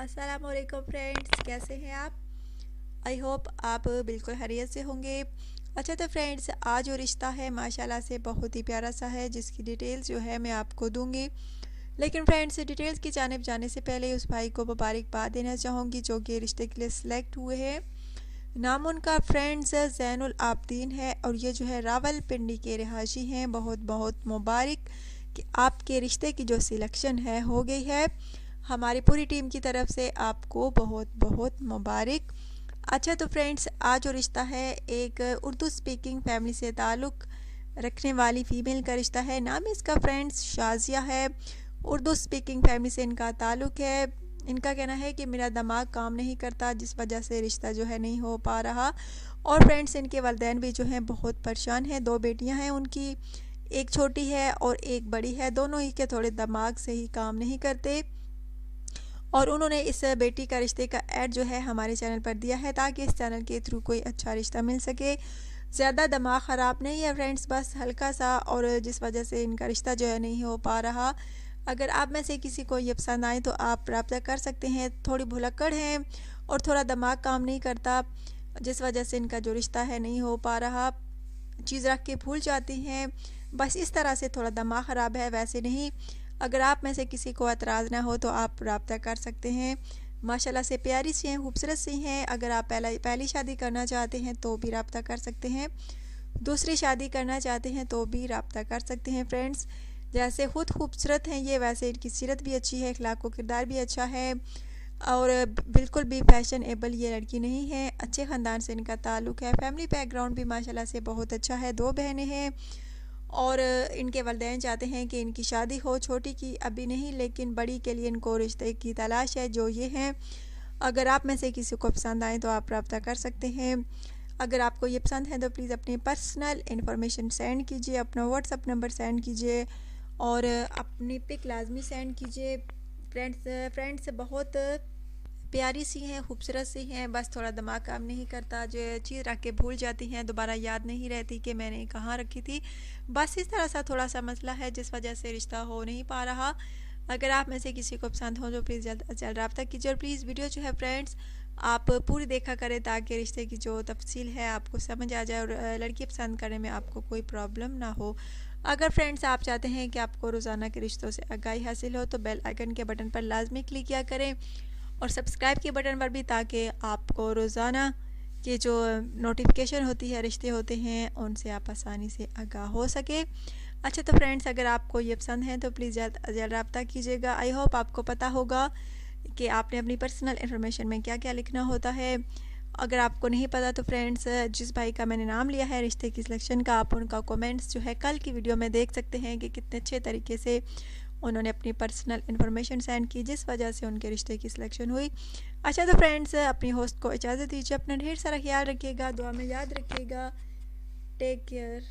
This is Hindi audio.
अस्सलाम वालेकुम फ्रेंड्स, कैसे हैं आप? आई होप आप बिल्कुल खैरियत से होंगे। अच्छा तो फ्रेंड्स, आज जो रिश्ता है माशाल्लाह से बहुत ही प्यारा सा है, जिसकी डिटेल्स जो है मैं आपको दूंगी। लेकिन फ्रेंड्स, डिटेल्स की जानिब जाने से पहले उस भाई को मुबारकबाद देना चाहूँगी जो कि रिश्ते के लिए सिलेक्ट हुए हैं। नाम उनका फ्रेंड्स ज़ैनुल आबदीन है और ये जो है रावलपिंडी के रिहायशी हैं। बहुत बहुत मुबारक कि आपके रिश्ते की जो सिलेक्शन है हो गई है। हमारी पूरी टीम की तरफ से आपको बहुत बहुत मुबारक। अच्छा तो फ्रेंड्स, आज जो रिश्ता है एक उर्दू स्पीकिंग फैमिली से ताल्लुक़ रखने वाली फ़ीमेल का रिश्ता है। नाम इसका फ्रेंड्स शाजिया है। उर्दू स्पीकिंग फैमिली से इनका ताल्लुक़ है। इनका कहना है कि मेरा दिमाग काम नहीं करता, जिस वजह से रिश्ता जो है नहीं हो पा रहा। और फ्रेंड्स, इनके वालिदैन भी जो हैं बहुत परेशान हैं। 2 बेटियां हैं उनकी, एक छोटी है और एक बड़ी है। दोनों ही के थोड़े दिमाग से ही काम नहीं करते और उन्होंने इस बेटी का रिश्ते का ऐड जो है हमारे चैनल पर दिया है ताकि इस चैनल के थ्रू कोई अच्छा रिश्ता मिल सके। ज़्यादा दिमाग ख़राब नहीं है फ्रेंड्स, बस हल्का सा, और जिस वजह से इनका रिश्ता जो है नहीं हो पा रहा। अगर आप में से किसी को ये पसंद आए तो आप रब्ता कर सकते हैं। थोड़ी भुलक्कड़ हैं और थोड़ा दिमाग काम नहीं करता, जिस वजह से इनका जो रिश्ता है नहीं हो पा रहा। चीज़ रख के भूल जाती हैं, बस इस तरह से थोड़ा दिमाग ख़राब है, वैसे नहीं। अगर आप में से किसी को एतराज़ ना हो तो आप रब्ता कर सकते हैं। माशाल्लाह से प्यारी सी हैं, खूबसूरत सी हैं। अगर आप पहली शादी करना चाहते हैं तो भी रब्ता कर सकते हैं, दूसरी शादी करना चाहते हैं तो भी रब्ता कर सकते हैं। फ्रेंड्स, जैसे खुद खूबसूरत हैं ये, वैसे इनकी सीरत भी अच्छी है, अखलाक व किरदार भी अच्छा है और बिल्कुल भी फैशनेबल ये लड़की नहीं है। अच्छे ख़ानदान से इनका ताल्लुक़ है। फैमिली बैकग्राउंड भी माशाल्लाह से बहुत अच्छा है। 2 बहनें हैं और इनके वालिदैन चाहते हैं कि इनकी शादी हो। छोटी की अभी नहीं, लेकिन बड़ी के लिए इनको रिश्ते की तलाश है, जो ये हैं। अगर आप में से किसी को पसंद आए तो आप रब्ता कर सकते हैं। अगर आपको ये पसंद है तो प्लीज़ अपनी पर्सनल इन्फॉर्मेशन सेंड कीजिए, अपना व्हाट्सअप नंबर सेंड कीजिए और अपनी पिक लाजमी सेंड कीजिए। फ्रेंड्स बहुत प्यारी सी हैं, खूबसूरत सी हैं, बस थोड़ा दिमाग काम नहीं करता। जो चीज़ रख के भूल जाती हैं, दोबारा याद नहीं रहती कि मैंने कहाँ रखी थी। बस इस तरह सा थोड़ा सा मसला है, जिस वजह से रिश्ता हो नहीं पा रहा। अगर आप में से किसी को पसंद हो तो प्लीज़ जल्द अज जल्द रब्ता कीजिए और प्लीज़ वीडियो जो है फ्रेंड्स आप पूरी देखा करें ताकि रिश्ते की जो तफसील है आपको समझ आ जाए और लड़की पसंद करने में आपको कोई प्रॉब्लम ना हो। अगर फ्रेंड्स आप चाहते हैं कि आपको रोज़ाना के रिश्तों से आगाही हासिल हो तो बेल आइकन के बटन पर लाजमी क्लिक किया करें और सब्सक्राइब के बटन पर भी, ताकि आपको रोज़ाना के जो नोटिफिकेशन होती है, रिश्ते होते हैं, उनसे आप आसानी से आगाह हो सके। अच्छा तो फ्रेंड्स, अगर आपको ये पसंद है तो प्लीज़ जल्द अज जल्द रब्ता कीजिएगा। आई होप आपको पता होगा कि आपने अपनी पर्सनल इन्फॉर्मेशन में क्या क्या लिखना होता है। अगर आपको नहीं पता तो फ्रेंड्स, जिस भाई का मैंने नाम लिया है रिश्ते की सिलेक्शन का, आप उनका कमेंट्स जो है कल की वीडियो में देख सकते हैं कि कितने अच्छे तरीके से उन्होंने अपनी पर्सनल इन्फॉर्मेशन सेंड की, जिस वजह से उनके रिश्ते की सिलेक्शन हुई। अच्छा तो फ्रेंड्स, अपनी होस्ट को इजाज़त दीजिए। अपना ढेर सारा ख्याल रखिएगा, दुआ में याद रखिएगा। Take care.